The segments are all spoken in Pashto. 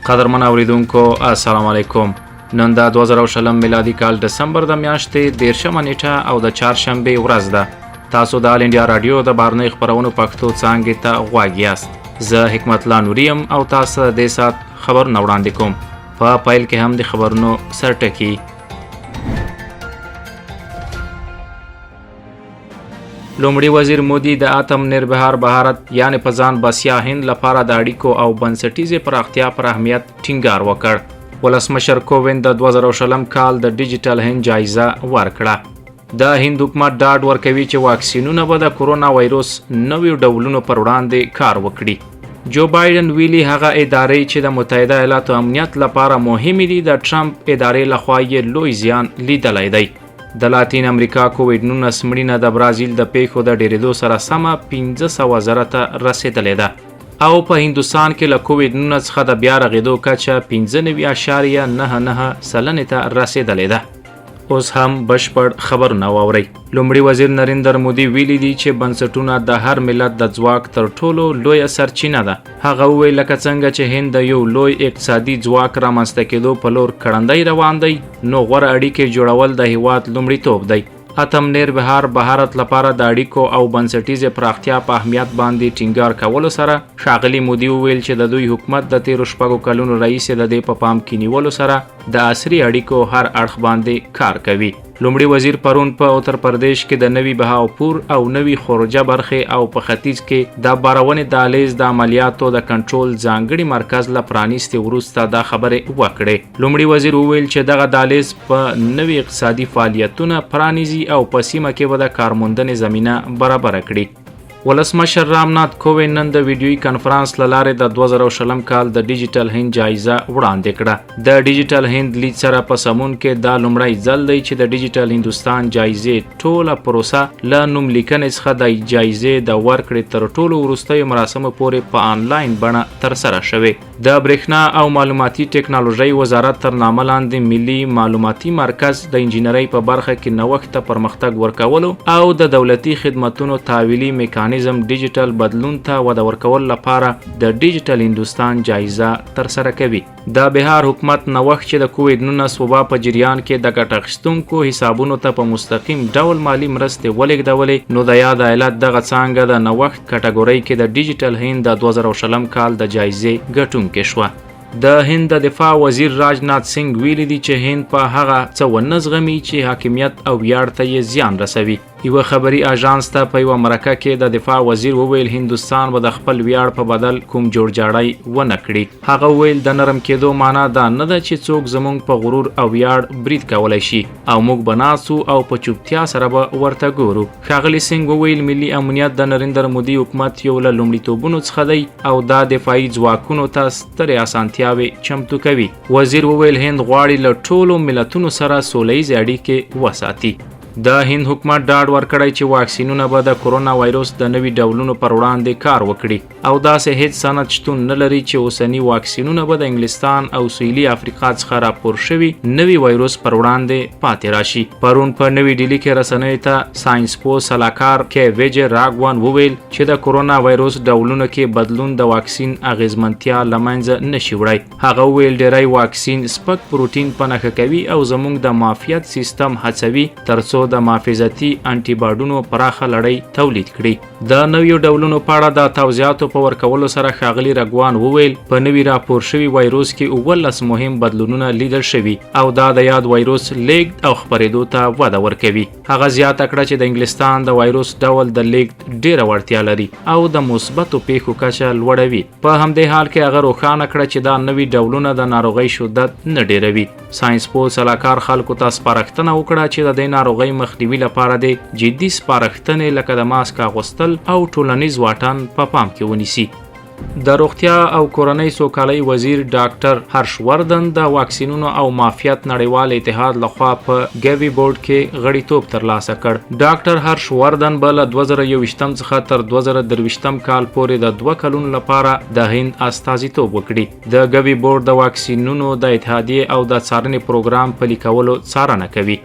قدرمن اوریدونکو السلام علیکم. نن د 2020 میلادي کال دسمبر د میاشتې 13 نیټه او د چهارشنبه ورځ ده. تاسو د آل انډیا رادیو د بهرنۍ خبرونو پښتو څانګې ته غوږ یاست. زه حکمت الله نوریم او تاسو د سات خبرونه وړاندې کوم. په پیل کې هم د خبرونو سرټکی. لومړي وزیر مودي د آتم نربهار بهارت یعنی په ځان بسیا هند لپاره د اړیکو او بنسټیزې پراختیا پر اهمیت ټینګار وکړ. ولسمشر کووند د 2020 کال د ډیجیټل هند جایزه ورکړه. د هند حکومت ډاډ ورکوي چې واکسینونه به د کورونا وایروس نویو ډولونو پر وړاندې کار وکړي. جو بایدن ویلي هغه ادارې چې د متحده ایالاتو امنیت لپاره مهمې دي د ټرمپ ادارې لخوا یې لوی زیان لیدلی دی. د لاتین امریکا کووډ-19 مړینه د برازیل د پیښو د ډیریدو سره سمه 1500 زره ته رسیدلې ده او په هندوستان کې له کووډ-19 څخه د بیا رغېدو کچه 95.99% ته رسیدلې ده. اوس هم بشپړ خبرونه واورئ. لومړي وزیر نریندر مودي ویلي دي چې بنسټونه د هر ملت د ځواک تر ټولو لویه سرچینه ده. هغه وویل لکه څنګه چې هند د یو لوی اقتصادي ځواک رامنځته کېدو په لور کړندی روان دی، نو غوره اړیکې جوړول د هیواد لومړیتوب دی. اتم نربهار بهارت لپاره د اړیکو او بنسټیزې پراختیا په اهمیت باندې ټینګار کولو سره ښاغلي مودي وویل چې د دوی حکومت د تیرو 6 کلونو راهیسې د دې په پام کې نیولو سره د عصري اړیکو هر اړخ باندې کار کوي. لومړي وزیر پرون په اتر پردیش کې د نوي بهاوپور او نوي خورجه برخې او په ختیځ کې د بارونې دهلیز د عملیاتو د کنټرول ځانګړي مرکز له پرانیستې وروسته دا خبرې وکړې. لومړي وزیر وویل چې دغه دهلیز په نوي اقتصادي فعالیتونه پرانیزي او په سیمه کې به د کارموندنې زمینه برابره کړي. ولسمشر رامناتھ کووند نن د ویډیوي کنفرانس له لارې د 2020 کال د ډیجیټل هند جایزه وړاندې کړه. د ډیجیټل هند لید سره په سمون کې دا لومړی ځل دی چې د ډیجیټل هندوستان جایزې ټوله پروسه له نوملیکنې څخه د جایزې د ورکړې تر ټولو وروستیو مراسمو پورې په آنلاین بڼه ترسره شوې. د برېښنا او معلوماتي ټکنالوژۍ وزارت تر نامه لاندې ملي معلوماتي مرکز د انجینرۍ په برخه کې نوښت ته پرمختګ ورکولو او د دولتي خدمتونو تحویلي میکانیزم ډیجیټل بدلون ته وده ورکول لپاره د ډیجیټل هندوستان جایزه ترسره کوي. د بهار حکومت نوښت چې د کووډ-19 وبا په جریان کې د ګټه اخیستونکو حسابونو ته په مستقیم ډول مالی مرستې ولېږدولې، نو د یاد ایالت دغه څانګه د نوښت کټګورۍ کې د ډیجیټل هند د 2020 کال د جایزې ګټونکې شوه. د هند د دفاع وزیر راجناتھ سنگ ویلي دي چې هند په هغه څه ونه زغمي چې حاکمیت او ویاړ ته یې زیان رسوي. یوه خبري اژانس ته په یوه مرکه کې د دفاع وزیر وویل هندوستان به د خپل ویاړ په بدل کوم جوړجاړی ونه کړي. هغه وویل د نرم کېدو معنا دا نه ده چې څوک زموږ په غرور او ویاړ برید کولی شي او موږ به ناستو او په چوپتیا سره به ورته ګورو. ښاغلي سنگ وویل ملي امنیت د نریندر مودي حکومت یو له لومړیتوبونو څخه دی او دا دفاعي ځواکونو ته سترې اسانتیاوې چمتو کوي. وزیر وویل هند غواړي له ټولو ملتونو سره سوله ییزې اړیکې وساتي. د هند حکومت ډاډ ورکړی چې واکسینونه به د کورونا وایروس د نوي ډولونو پر وړاندې کار وکړي او داسې هیڅ سند شتون نه لري چې اوسني واکسینونه به د انګلستان او سویلي افریقا څخه راپور شوي نوي وایروس پر وړاندې پاتې راشي. پرون په نوي ډیلي کې رسنیو ته ساینس پوه سلاکار کې ویجه راګوان وویل چې د کورونا وایروس ډولونو کې بدلون د واکسین اغیزمنتیا له منځه نشي وړی. هغه وویل ډیری واکسین سپک پروټین په نښه کوي او زموږ د معافیت سیستم هڅوي ترڅو د محافظتي انټي باډونو پراخه لړۍ تولید کړي. د نویو ډولونو په اړه د توضیحاتو په ورکولو سره ښاغلي رګوان وویل په نوي راپور شوي وایروس کې 19 مهم بدلونونه لیدل شوي او دا د یاد وایروس لیږد او خپرېدو ته وده ورکوي. هغه زیاته کړه چې د انګلستان د وایروس ډول د لیږد ډیره وړتیا لري او د مثبتو پیښو کچه لوړوي. په همدې حال کې هغه روښانه کړه چې دا نوي ډولونه د ناروغۍ شدت نه ډیروي. ساینس پوه سلاکار خلکو ته سپارښتنه وکړه چې د دې ناروغۍ مخنیوي لپاره د جدي سپارښتنې لکه د ماسک اغوستل او ټولنیز واټن په پام کې ونیسي. د روغتیا او کورنۍ سوکالۍ وزیر ډاکټر هرش وردن د واکسینونو او معافیت نړیوال اتحاد لخوا په ګوي بورډ کې غړیتوب ترلاسه کړ. ډاکټر هرش وردن به له 2021 څخه تر 2023 کال پورې د 2 کلونو لپاره د هند استازیتوب وکړي. د ګوي بورډ د واکسینونو د اتحادیې او د څارنې پروګرام پلي کولو څارنه کوي.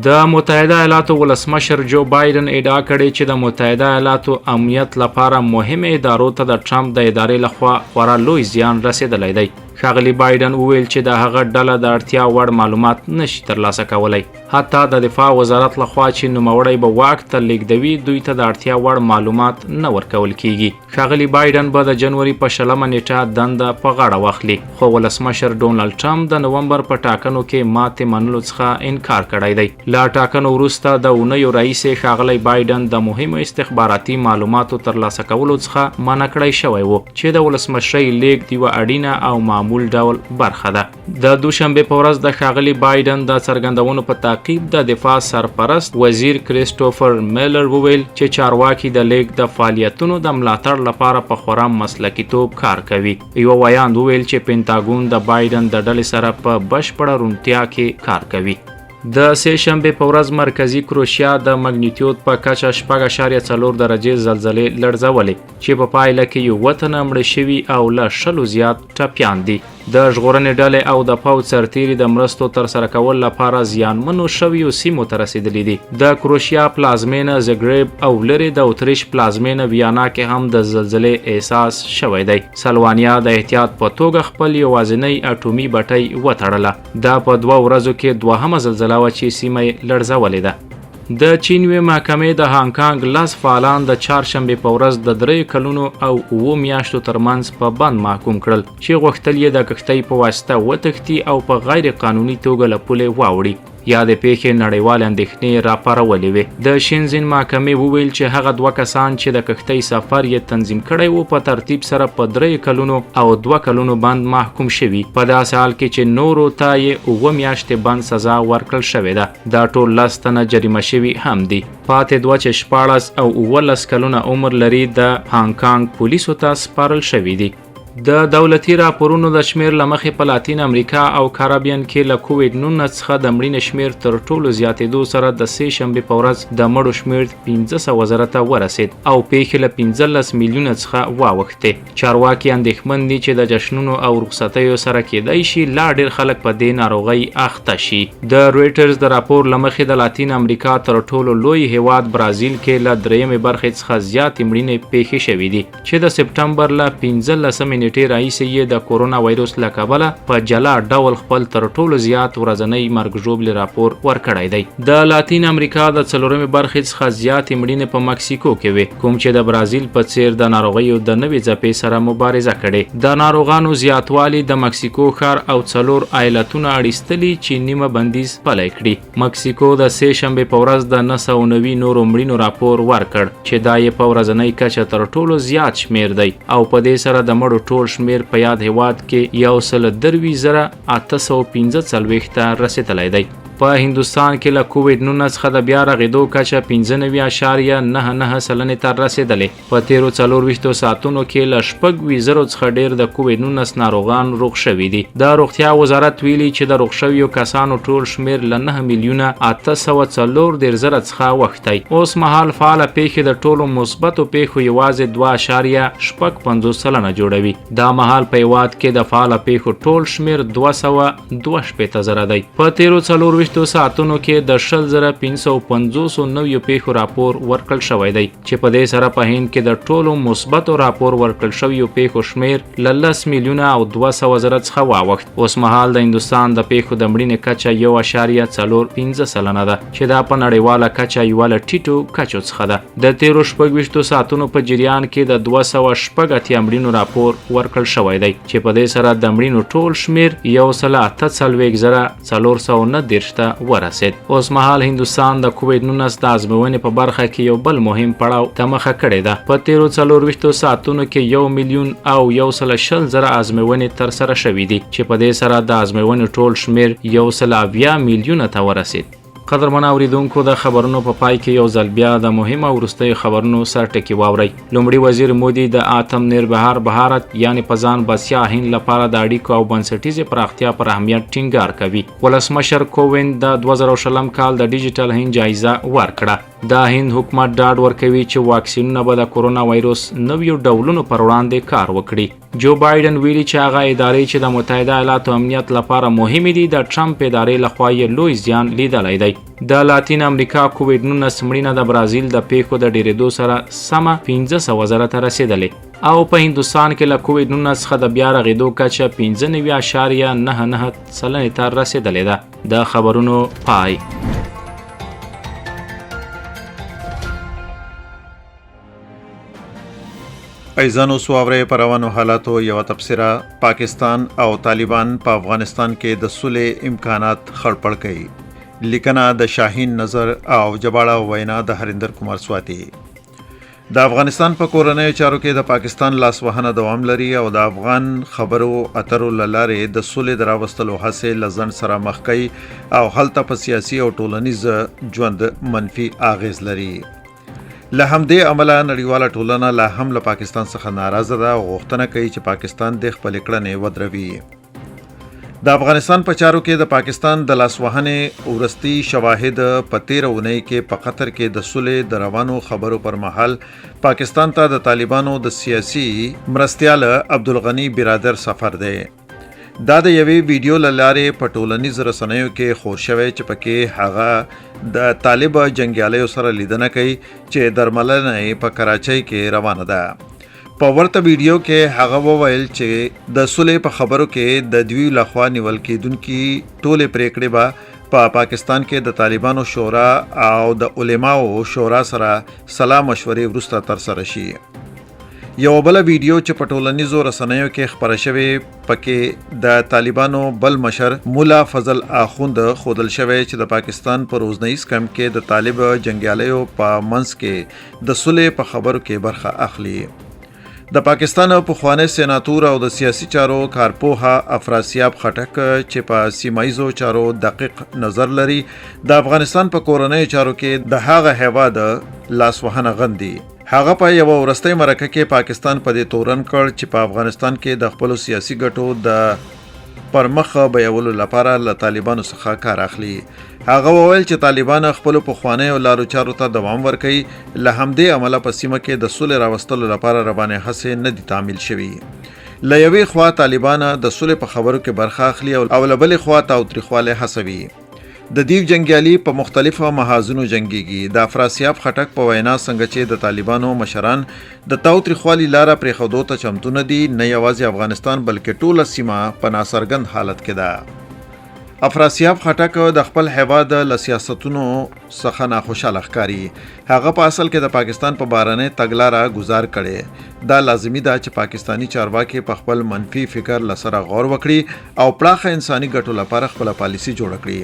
د متحده ایالاتو ولسمشر جو بایدن ادعا کړې چې د متحده ایالاتو امنیت لپاره مهمه ادارو ته د ټرمپ د ادارې لخوا خورا لوی زیان رسیدلی دی. ښاغلي بایدن وویل چې د هغه ډله د اړتیا وړ معلومات نشي ترلاسه کولی. حتی د دفاع وزارت لخوا چې نوموړی به واک ته لیږدوي دوی ته د اړتیا وړ معلومات نه ورکول کیږي. ښاغلي بایدن به د جنوري په 20 نیټه دنده په غاړه واخلي، خو ولسمشر ډونالډ ټرمپ د نومبر په ټاکنو کې ماتې منلو څخه انکار کړی دی. له ټاکنو وروسته د اونیو راهیسې ښاغلی بایدن د مهمو استخباراتي معلوماتو ترلاسه کولو څخه منع کړی شوی و چې د ولسمشرۍ لیږد یوه اړینه او معمول ډول برخه ده. د دوشنبې په ورځ د ښاغلي بایدن د څرګندونو په تعقیب د دفاع سرپرست وزیر کریسټوفر میلر وویل چې چارواکي د لیږد د فعالیتونو د ملاتړ لپاره په خورا مسلکیتوب کار کوي. یو ویاند وویل چې پینټاګون د بایدن د ډلې سره په بشپړه روڼتیا کې کار کوي. د سه شنبې په ورځ مرکزی کروشیا د مګنیټیود په کچه 4.4 درجې زلزلې لړزولې چې په پایله کې یو وطن مړ شوي او له 100 زیات ټپیان دي. د ژغورنې ډلې او د پوځ سرتیري د مرستو ترسره کولو لپاره زیانمنو شویو سیمو ته رسیدلي دي. د کروشیا پلازمینه زګریب او لرې د اتریش پلازمینه ویانا کې هم د زلزلې احساس شوی دی. سلوانیا د احتیاط په توګه خپل یوازینی اټومي بټۍ وتړله. دا په 2 ورځو کې دوهمه زلزله وه چې سیمه یې لړزولې ده. د چین یوې محکمې د هانګ کانګ 10 فعالان د چهارشنبې په ورځ د 3 کلونو او 7 میاشتو ترمنځ په بند محکوم کړل چې غوښتل یې د کښتۍ په واسطه وتښتي او په غیر قانوني توګه له پولې واوړي. یا د پیښې نړیوال اندېښنې راپارولې وې. د شینزین محکمې وویل چې هغه 2 کسان چې د کښتۍ سفر یې تنظیم کړی و په ترتیب سره په 3 کلونو او 2 کلونو بند محکوم شوي، په داسې حال کې چې نورو ته یې 7 میاشتې بند سزا ورکړل شوې ده. دا ټول 10 تنه جریمه شوي هم دي. پاتې 2 چې 14 او 19 کلونه عمر لري د هانګ کانګ پولیسو ته سپارل شوي دي. د دولتي راپورونو د شمیر له مخې په لاتین امریکا او کارابین کې له کووډ-19 څخه د مړینې شمیر تر ټولو زیاتېدو سره د سه شنبې په ورځ د مړو شمیر 1500 ته ورسید او پیښې له 15 میلیونه څخه واوښتې. چارواکي اندېښمن دي چې د جشنونو او رخصتیو سره کېدای شي لا ډېر خلک په دې ناروغۍ اخته شي. د رویټرز د راپور له مخې د لاتین امریکا تر ټولو لوی هیواد برازیل کې له 3مې برخې څخه زیاتې مړینې پیښې شوې دي چې د سپټمبر له 15 نیټې راهیسې یې د کورونا وایروس له کبله په جلا ډول خپل تر ټولو زیات ورځنی مرګ ژوبلې راپور ورکړی دی. د لاتین امریکا د 4مې برخې څخه زیاتې مړینې په مکسیکو کې وې، کوم چې د برازیل په څیر د ناروغیو د نوې ځپې سره مبارزه کړې. د ناروغانو زیاتوالی د مکسیکو ښار او 4 ایالتونه اړیستلي چې نیمه بندیز پلی کړي. مکسیکو د سه شنبې په ورځ د 990 نورو مړینو راپور ورکړ چې دا یې په ورځنۍ کچه تر ټولو زیات شمیر دی او په دې سره د مړو ټول شمیر په یاد هیواد کې 1,23,845 ته رسیدلی دی. په هندوستان کې له کووډ-19 څخه د بیا رغېدو کچه 95.99% ته رسیدلې. په تیرو 24 ساعتونو کې له 20,000 څخه ډېر د کووډ-19 ناروغان روغ شوي دي. د روغتیا وزارت ویلي چې د روغ شویو کسانو ټول شمیر له 9,804,000 څخه اوښتی. اوس مهال فعاله پیښې د ټولو مثبتو پیښو یوازې 2.55% جوړوي. دا مهال په هیواد کې د فعاله پیښو ټول شمیر 262,000 دی. په تیرو 24 ساعتونو کې د 10,550 نویو پیښو راپور ورکړل شوی دی چې په دې سره په هند کې د ټولو مثبتو راپور ورکړل شویو پیښو شمیر له 10,200,000 څخه واوښت. اوس مهال د هندوستان د پیښو د مړینې کچه 1.45% ده چې دا په نړیواله کچه یوه له ټیټو کچو څخه ده. د تیرو 26 ساعتونو په جریان کې د 280 مړینو راپور ورکړل شوی دی چې په دې سره د مړینو ټول شمیر 1,48,419 ته ورسید. اوس مهال هندوستان د کووډ-19 د ازموینې په برخه کې یو بل مهم پړاو ته مخه کړې ده. په تیرو 24 ساعتونو کې 1,120,000 ازموینې ترسره شوې دي چې په دې سره د ازموینې ټول شمیر 1,20,000,000 ته ورسید. قدرمن اوریدونکو، د خبرونو په پای کې یو ځل بیا د مهمو وروستیو خبرونو سرټکي واورئ. لومړي وزیر مودي د آتم نربهار بهارت یعنی په ځان بسیا هند لپاره د اړیکو او بنسټیزې پراختیا پر اهمیت ټینګار کوي. ولسمشر کووند د 2020 کال د ډیجیټل هند جایزه ورکړه. د هند حکومت ډاډ ورکوي چې واکسینونه به د کورونا وایروس نویو ډولونو پر وړاندې کار وکړي. جو بایدن ویلي چې هغه ادارې چې د متحده ایالاتو امنیت لپاره مهمې دي د ټرمپ ادارې لخوا یې لوی زیان لیدلی دی. وایي د لاتین امریکا کووډ 19 مړینه د برازیل د پیښو د ډیریدو سره سمه 1500 ته رسیدلې او په هندوستان کې له کووډ 19 څخه د بیا رغېدو کچه 95.99% ته رسیدلې ده. د خبرونو پای. ایزانو سواورې پر روانو حالاتو یو تبصره. پاکستان او طالبان په افغانستان کې د صلح امکانات خړپړ کوي. لیکنه د شاهین نظر او جباړه وینا د هریندر کمار سواتی. د افغانستان په کورنیو چارو کې د پاکستان لاسوهنه دوام لري او د افغان خبرو اترو لارې د صلح د راوستلو هڅې لزن سره مخ کوي او هلته په سیاسي او ټولنیز ژوند منفي اغیز لري. له همدې عمله نړیواله ټولنه لا هم له پاکستان څخه ناراضه ده او غوښتنه کوي چې پاکستان د خپل کړنې ودروي. د افغانستان په چارو کې د پاکستان د لاسوهنې ورستي شواهد په 13 اونۍ کې په قطر کې د صلح د روانو خبرو پر مهال پاکستان ته د طالبانو د سیاسي مرستیال عبدالغنی برادر سفر دی. دا د یوې ویډیو لارې په ټولنیز رسنیو کې خور شوی چې پکې هغه د طالب جنگیالیو سره لیدنه کوي چې درملنه په کراچۍ کې روانه ده. په ورته ویډیو کې هغه وویل چې د صلح په خبرو کې د دوی لخوا نیول کېدونکي ټولې پریکړې به په پاکستان کې د طالبانو شورا او د علماو شورا سره سلا مشورې وروسته ترسره شي. یو بل ویډیو چې په ټولنیزو رسنیو کې خپره شوی پکې د طالبانو بل مشر مولا فضل اخوند خودل شوی چې د پاکستان په روزنیز کم کې د طالب جنگیالیو په منځ کې د صلح په خبرو کې برخه اخلي. د پاکستان پخوانی سېناتور او د سیاسي چارو کارپوه افراسیاب خټک چې په سیمایزو چارو دقیق نظر لري د افغانستان په کورنۍ چارو کې د هغه هیواد لاسوهنه غندي. هغه په یو ورستۍ مرکه کې پاکستان په دې تورن کړ چې په افغانستان کې د خپل سیاسي ګټو د پرمخ بیولو لپاره له طالبانو څخه کار اخلي. هغه وویل چې طالبان خپل پخوانی او لارو چارو ته دوام ورکوي. له همدې عمله په سیمه کې د صلح راوستلو لپاره روانه هڅې نه دي تعمیل شوي. له یوې خوا طالبان د صلح په خبرو کې برخه اخلي او له بلې خوا تاوتریخوالی هڅوي. د دیو جنگیالي په مختلفو محاذونو جنگيږي. د افراسیاب خټک په وینا څنګه چې د طالبانو مشران د تاوتریخوالي لاره پرې خودو ته چمتو نه دي، نه یوازې افغانستان بلکې ټوله سیمه په ناڅرګند حالت کې ده. افراسیاب خټک د خپل هیواد له سیاستونو څخه ناخوشاله ښکاري. هغه په اصل کې د پاکستان په بارنې تګلاره گزار کړي. دا لازمي ده چې پاکستانی چارواکي په خپل منفي فکر لسره غور وکړي او پراخه انساني ګټو لپاره خپل پالیسي جوړ کړي.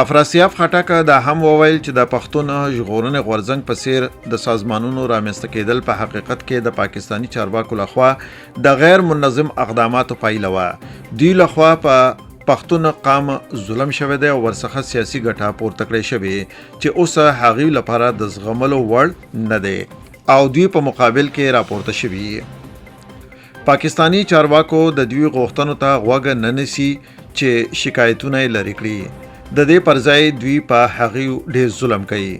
افراسیاب خټک دا هم وویل چې د پښتون ژغورنې غورځنګ په څیر د سازمانونو رامنځته کېدل په حقیقت کې د پاکستانی چارواکو لخوا د غیر منظم اقداماتو پایله وه. دوی لخوا په پښتون قام ظلم شوی دی او ورڅخه سیاسي ګټه پورته کړې شوې چې اوس هغوی لپاره د زغملو وړ نه دی او دوی په مقابل کې راپورته شوي. پاکستانی چارواکو د دوی غوښتنو ته غوږ نه نیسي چې شکایتونه یې لرې کړي. د دې پر ځای دوی په هغې ډېر ظلم کوي.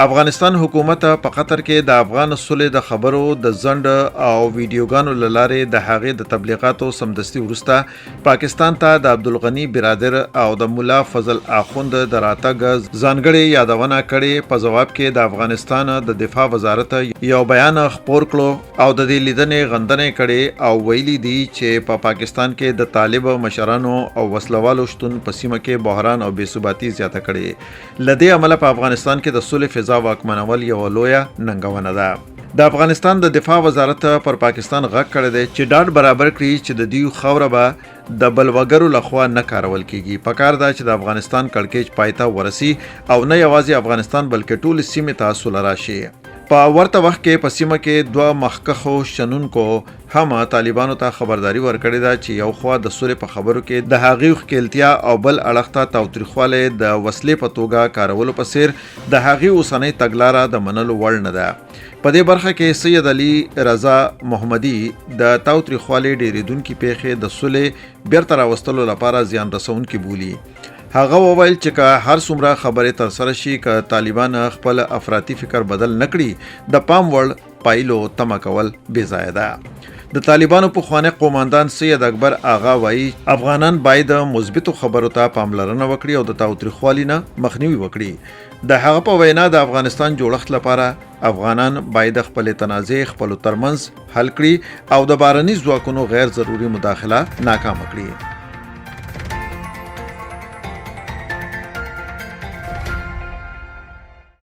افغانستان حکومت په قطر کې د افغان صلح د خبرو د ځنډ او ویډیوګانو له لارې د هغې د تبلیغاتو سمدستي وروسته پاکستان ته د عبدالغنی برادر او د مولا فضل اخوند د راتګ ځانګړې یادونه کړې. په جواب کې د افغانستان د دفاع وزارت یو بیان خپور کړو او د دې لیدنې غندنې کړې او ویلي دي چې په پاکستان کې د طالب مشرانو او وسلوالو شتون په سیمه کې بحران او بېثباتي زیاته کړې. له دې عمله په افغانستان کې د صلح فضا واکمنول یو لویه ننګونه ده. د افغانستان د دفاع وزارت پر پاکستان غږ کړی دی چې ډاډ برابر کړي چې د دوی خاوره به د بلوګرو لخوا نه کارول کیږي. پکار ده چې د افغانستان کړکېچ پای ته ورسي او نه یوازې افغانستان بلکې ټول سیمې ته سوله راشي. په ورته وخت کې په سیمه کې دوه مخکښو شنونکو هم طالبانو ته خبرداري ورکړې ده چې یو خوا د صلح په خبرو کې د هغې ښکېلتیا او بل اړخ ته تاوتریخوالی د وسلې په توګه کارولو په څیر د هغې اوسنۍ تګلاره د منلو وړ نه ده. په دې برخه کې سید علي رضا محمدي د تاوتریخوالي ډېرېدونکي پیښې د صلح بیرته راوستلو لپاره زیان رسونکي بولي. هغه وویل چې که هر څومره خبرې ترسره شي که طالبان خپل افراطي فکر بدل نکړي د پام وړ پایلو تمه کول بې ځایه ده. د طالبانو پخوانی قوماندان سید اکبر آغا وایي افغانان باید مثبتو خبرو ته پاملرنه وکړي او د تاوتریخوالي نه مخنیوي وکړي. د هغه په وینا د افغانستان جوړښت لپاره افغانان باید خپل تنازع خپل ترمنځ حل کړي او د بهرني ځواکونو غیر ضروري مداخله ناکام کړي.